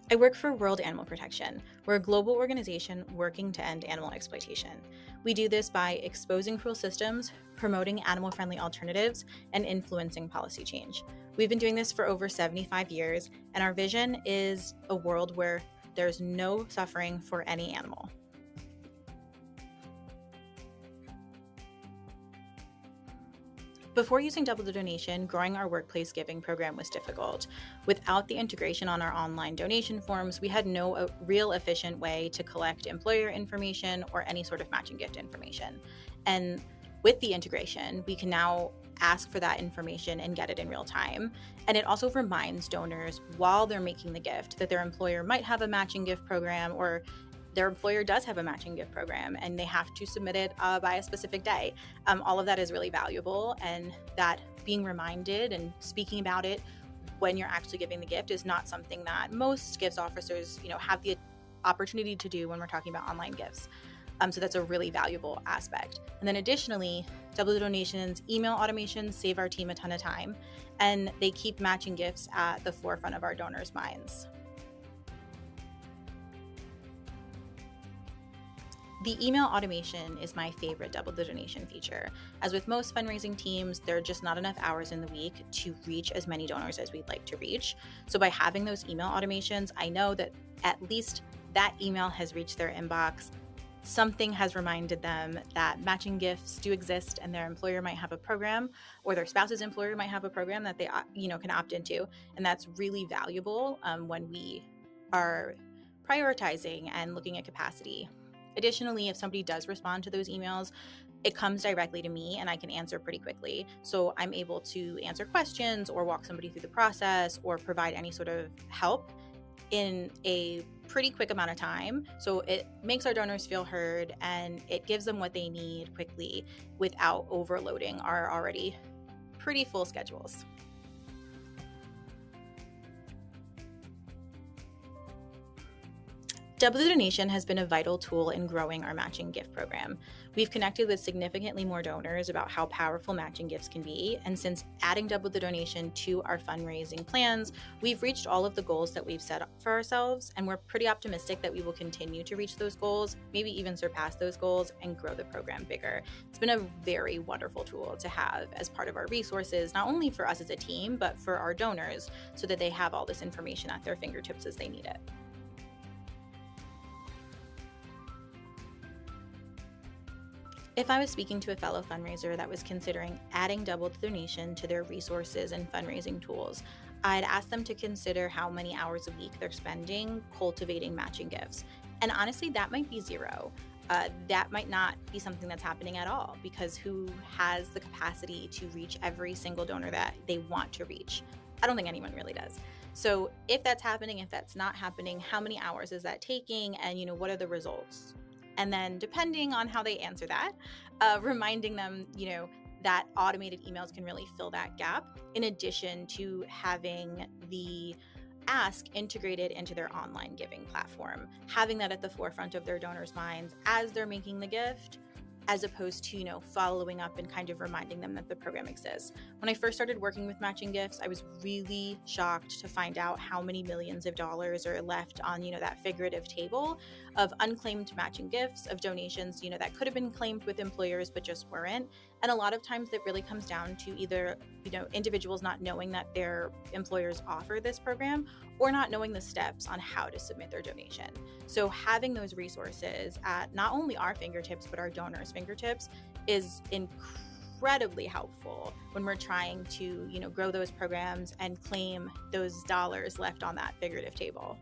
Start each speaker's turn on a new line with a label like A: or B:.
A: I work for World Animal Protection. We're a global organization working to end animal exploitation. We do this by exposing cruel systems, promoting animal-friendly alternatives, and influencing policy change. We've been doing this for over 75 years, and our vision is a world where there's no suffering for any animal. Before using Double the Donation, growing our workplace giving program was difficult. Without the integration on our online donation forms, we had no real efficient way to collect employer information or any sort of matching gift information. And with the integration, we can now ask for that information and get it in real time. And it also reminds donors while they're making the gift that their employer might have a matching gift program, or their employer does have a matching gift program and they have to submit it by a specific day. All of that is really valuable, and that being reminded and speaking about it when you're actually giving the gift is not something that most gifts officers, have the opportunity to do when we're talking about online gifts. So that's a really valuable aspect. And then additionally, Double the Donation's email automations save our team a ton of time, and they keep matching gifts at the forefront of our donors' minds. The email automation is my favorite Double the Donation feature. As with most fundraising teams, there are just not enough hours in the week to reach as many donors as we'd like to reach. So by having those email automations, I know that at least that email has reached their inbox. Something has reminded them that matching gifts do exist and their employer might have a program, or their spouse's employer might have a program that they can opt into. And that's really valuable when we are prioritizing and looking at capacity. Additionally, if somebody does respond to those emails, it comes directly to me and I can answer pretty quickly. So I'm able to answer questions or walk somebody through the process or provide any sort of help in a pretty quick amount of time. So it makes our donors feel heard and it gives them what they need quickly without overloading our already pretty full schedules. Double the Donation has been a vital tool in growing our matching gift program. We've connected with significantly more donors about how powerful matching gifts can be, and since adding Double the Donation to our fundraising plans, we've reached all of the goals that we've set up for ourselves, and we're pretty optimistic that we will continue to reach those goals, maybe even surpass those goals, and grow the program bigger. It's been a very wonderful tool to have as part of our resources, not only for us as a team, but for our donors, so that they have all this information at their fingertips as they need it. If I was speaking to a fellow fundraiser that was considering adding Double the Donation to their resources and fundraising tools, I'd ask them to consider how many hours a week they're spending cultivating matching gifts. And honestly, that might be zero. That might not be something that's happening at all, because who has the capacity to reach every single donor that they want to reach? I don't think anyone really does. So if that's happening, if that's not happening, how many hours is that taking? And what are the results? And then depending on how they answer that, reminding them, that automated emails can really fill that gap, in addition to having the ask integrated into their online giving platform, having that at the forefront of their donors' minds as they're making the gift, as opposed to, following up and kind of reminding them that the program exists. When I first started working with matching gifts, I was really shocked to find out how many millions of dollars are left on, that figurative table of unclaimed matching gifts, of donations, that could have been claimed with employers but just weren't. And a lot of times that really comes down to either, individuals not knowing that their employers offer this program, or not knowing the steps on how to submit their donation. So having those resources at not only our fingertips, but our donors' fingertips is incredibly helpful when we're trying to, grow those programs and claim those dollars left on that figurative table.